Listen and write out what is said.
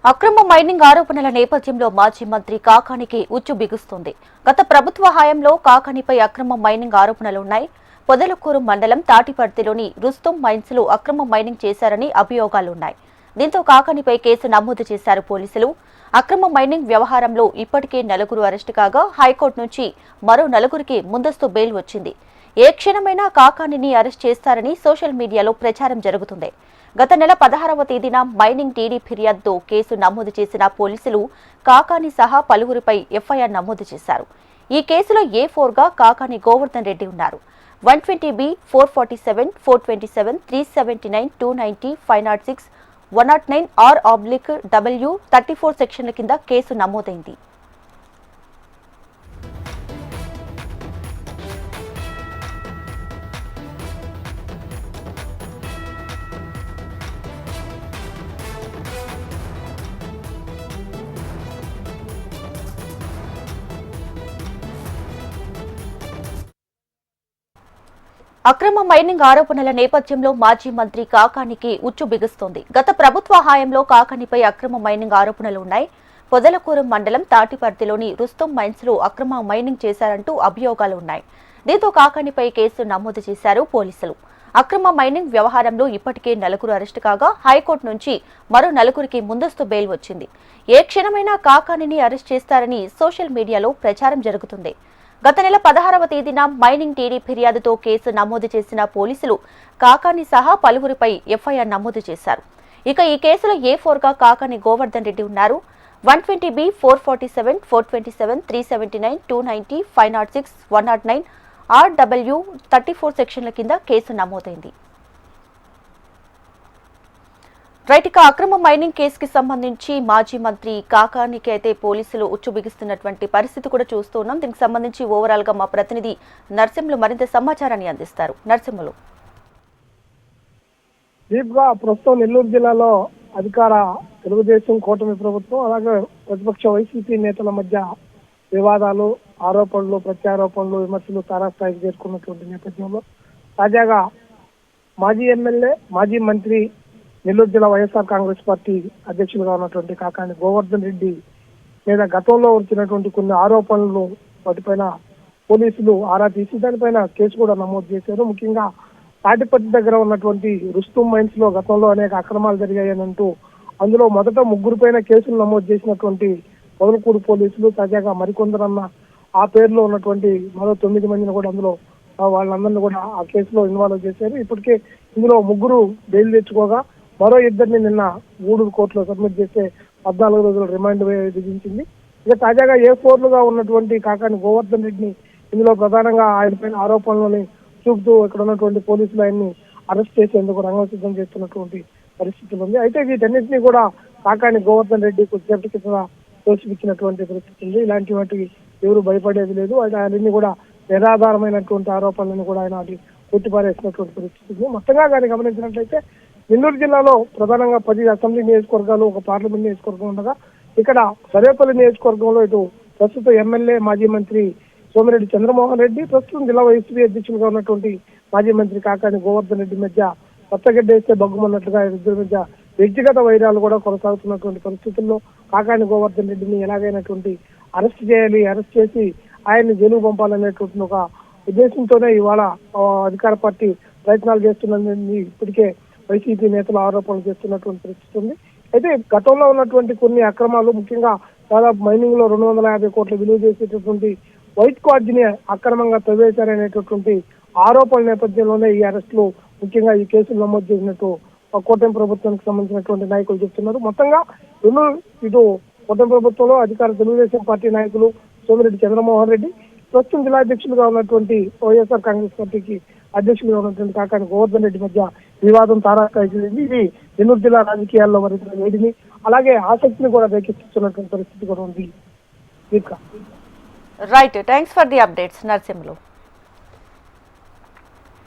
అక్రమ మైనింగ్ ఆరోపణల నేపథ్యంలో మాజీ మంత్రి కాకానికి ఉచ్చు బిగుస్తుంది. గత ప్రభుత్వ హయాంలో కాకానిపై అక్రమ మైనింగ్ ఆరోపణలున్నాయి. పొదలకూరు మండలం తాటిపర్తిలోని రుస్తుం మైన్స్ లో అక్రమ మైనింగ్ చేశారని అభియోగాలున్నాయి. దీంతో కాకానిపై కేసు నమోదు చేశారు పోలీసులు. అక్రమ మైనింగ్ వ్యవహారంలో ఇప్పటికే నలుగురు అరెస్టు కాగా హైకోర్టు నుంచి మరో నలుగురికి ముందస్తు బెయిల్ వచ్చింది. ఏ క్షణమైనా కాకానిని అరెస్ట్ చేస్తారని సోషల్ మీడియాలో ప్రచారం జరుగుతుంది. గత నెల 16వ తేదీన మైనింగ్ టీడీ ఫిర్యాదుతో కేసు నమోదు చేసిన పోలీసులు కాకాని సహా పలువురిపై ఎఫ్ఐఆర్ నమోదు చేశారు. ఈ కేసులో A4గా కాకాని గోవర్ధన్ రెడ్డి ఉన్నారు. 120B, 447, 427, 379, 290, 506, 109 R/W 34 సెక్షన్ల కింద కేసు నమోదైంది. అక్రమ మైనింగ్ ఆరోపణల నేపథ్యంలో మాజీ మంత్రి కాకానికి ఉచ్చు బిగుస్తోంది. గత ప్రభుత్వ హయాంలో కాకానిపై అక్రమ మైనింగ్ ఆరోపణలు ఉన్నాయి. పొదలకూరు మండలం తాటిపర్తిలోని రుస్తుం మైన్స్ లో అక్రమ మైనింగ్ చేశారంటూ అభియోగాలు ఉన్నాయి. దీంతో కాకానిపై కేసు నమోదు చేశారు పోలీసులు. అక్రమ మైనింగ్ వ్యవహారంలో ఇప్పటికే నలుగురు అరెస్టు కాగా హైకోర్టు నుంచి మరో నలుగురికి ముందస్తు బెయిల్ వచ్చింది. ఏ క్షణమైనా కాకానిని అరెస్ట్ చేస్తారని సోషల్ మీడియాలో ప్రచారం జరుగుతుంది. గత నెల 16వ తేదీన మైనింగ్ టీడీ ఫిర్యాదుతో కేసు నమోదు చేసిన పోలీసులు కాకాని సహా పలువురిపై ఎఫ్ఐఆర్ నమోదు చేశారు. ఇక ఈ కేసులో A4గా కాకాని గోవర్ధన్ రెడ్డి ఉన్నారు. 120B, 447, 427, 379, 290, 506, 109 R/W 34 సెక్షన్ల కింద కేసు నమోదైంది. రైట్, అక్రమ మైనింగ్ కేసుకి సంబంధించి మాజీ మంత్రి కాకానికి అయితే పోలీసులు ఉచ్చు బిగిస్తున్నటువంటి పరిస్థితి కూడా చూస్తూ ఉన్నాం. దీనికి సంబంధించి ఓవరాల్ గా మా ప్రతినిధి నరసింహులు మరింత సమాచారాన్ని అందిస్తారు. నరసింహులు, ప్రస్తుతం నెల్లూరు జిల్లాలో అధికార తెలుగుదేశం కూటమి ప్రభుత్వం అలాగే ప్రతిపక్ష వైసీపీ నేతల మధ్య వివాదాలు, ఆరోపణలు, ప్రత్యారోపణలు, విమర్శలు తారాస్థాయికి చేరుకున్నటువంటి నేపథ్యంలో తాజాగా మాజీ ఎమ్మెల్యే, మాజీ మంత్రి, నెల్లూరు జిల్లా వైఎస్ఆర్ కాంగ్రెస్ పార్టీ అధ్యక్షులుగా ఉన్నటువంటి కాకాని గోవర్ధన్ రెడ్డి మీద గతంలో వచ్చినటువంటి కొన్ని ఆరోపణలు, వాటిపైన పోలీసులు ఆరా తీసి దానిపైన కేసు కూడా నమోదు చేశారు. ముఖ్యంగా తాటిపర్తి దగ్గర ఉన్నటువంటి రుస్తుం మైన్స్ లో గతంలో అనేక అక్రమాలు జరిగాయనంటూ అందులో మొదట 3 పైన కేసులు నమోదు చేసినటువంటి పొదలకూరు పోలీసులు తాజాగా మరికొందరన్న ఆ పేరులో ఉన్నటువంటి మరో 9 మందిని కూడా అందులో వాళ్ళందరినీ కూడా ఆ కేసులో ఇన్వాల్వ్ చేశారు. ఇప్పటికే ఇందులో 3 బెయిల్ తెచ్చుకోగా మరో 2ని నిన్న గూడూరు కోర్టులో సబ్మిట్ చేస్తే 14 రోజుల రిమాండ్ విధించింది. ఇక తాజాగా A4లుగా ఉన్నటువంటి కాకాని గోవర్ధన్ రెడ్డిని ఇందులో ప్రధానంగా ఆయన పైన ఆరోపణలని చూపుతూ ఇక్కడ ఉన్నటువంటి పోలీసులు ఆయన్ని అరెస్ట్ చేసేందుకు రంగం సిద్ధం చేస్తున్నటువంటి పరిస్థితులు ఉంది. అయితే వీటన్నిటినీ కూడా కాకాని గోవర్ధన్ రెడ్డి కొద్దిసేపటి కింద తోసిపుచ్చినటువంటి పరిస్థితి ఉంది. ఇలాంటి వాటికి ఎవరు భయపడేది లేదు. ఆయన్ని కూడా నిరాధారమైనటువంటి ఆరోపణలను కూడా ఆయన కొట్టిపారేసినటువంటి పరిస్థితి ఉంది. మొత్తంగా కానీ గమనించినట్లయితే నెల్లూరు జిల్లాలో ప్రధానంగా 10 అసెంబ్లీ నియోజకవర్గాలు, ఒక పార్లమెంట్ నియోజకవర్గం ఉండగా ఇక్కడ సర్వేపల్లి నియోజకవర్గంలో ఇటు ప్రస్తుత ఎమ్మెల్యే, మాజీ మంత్రి సోమిరెడ్డి చంద్రమోహన్ రెడ్డి, ప్రస్తుతం జిల్లా వైసీపీ అధ్యక్షులుగా ఉన్నటువంటి మాజీ మంత్రి కాకాని గోవర్ధన్ రెడ్డి మధ్య కొత్తగడ్డ వేస్తే బగ్గుమన్నట్లుగా ఇద్దరి మధ్య వ్యక్తిగత వైరాలు కూడా కొనసాగుతున్నటువంటి పరిస్థితుల్లో కాకాని గోవర్ధన్ రెడ్డిని ఎలాగైనటువంటి అరెస్ట్ చేయాలి, అరెస్ట్ చేసి ఆయన్ని జైలుకు పంపాలనేటువంటి ఒక ఉద్దేశంతోనే ఇవాళ అధికార పార్టీ ప్రయత్నాలు చేస్తున్నది ఇప్పటికే వైసీపీ నేతలు ఆరోపణలు చేస్తున్నటువంటి పరిస్థితి ఉంది. అయితే గతంలో ఉన్నటువంటి కొన్ని అక్రమాలు, ముఖ్యంగా దాదాపు మైనింగ్ లో 250 కోట్ల విలువ చేసేటటువంటి వైట్ కార్డ్ ని అక్రమంగా తవ్వేశారనేటటువంటి ఆరోపణల నేపథ్యంలోనే ఈ అరెస్టులు, ముఖ్యంగా ఈ కేసులు నమోదు చేసినట్టు కూటమి ప్రభుత్వానికి సంబంధించినటువంటి నాయకులు చెప్తున్నారు. మొత్తంగా ఇటు కూటమి ప్రభుత్వంలో అధికార తెలుగుదేశం పార్టీ నాయకులు సోమిరెడ్డి చంద్రమోహన్ రెడ్డి, ప్రస్తుతం జిల్లా అధ్యక్షులుగా ఉన్నటువంటి వైఎస్ఆర్ కాంగ్రెస్ పార్టీకి అధ్యక్షులుగా ఉన్నటువంటి కాకాని గోవర్ధన్ రెడ్డి మధ్య వివాదం తారాస్థాయికి ఇది నెల్లూరు జిల్లా రాజకీయాల్లో మరింత వేడిని, అలాగే ఆసక్తిని కూడా రేకెత్తిస్తున్నటువంటి పరిస్థితి కూడా ఉంది. Right, thanks for the updates Narasimhulu.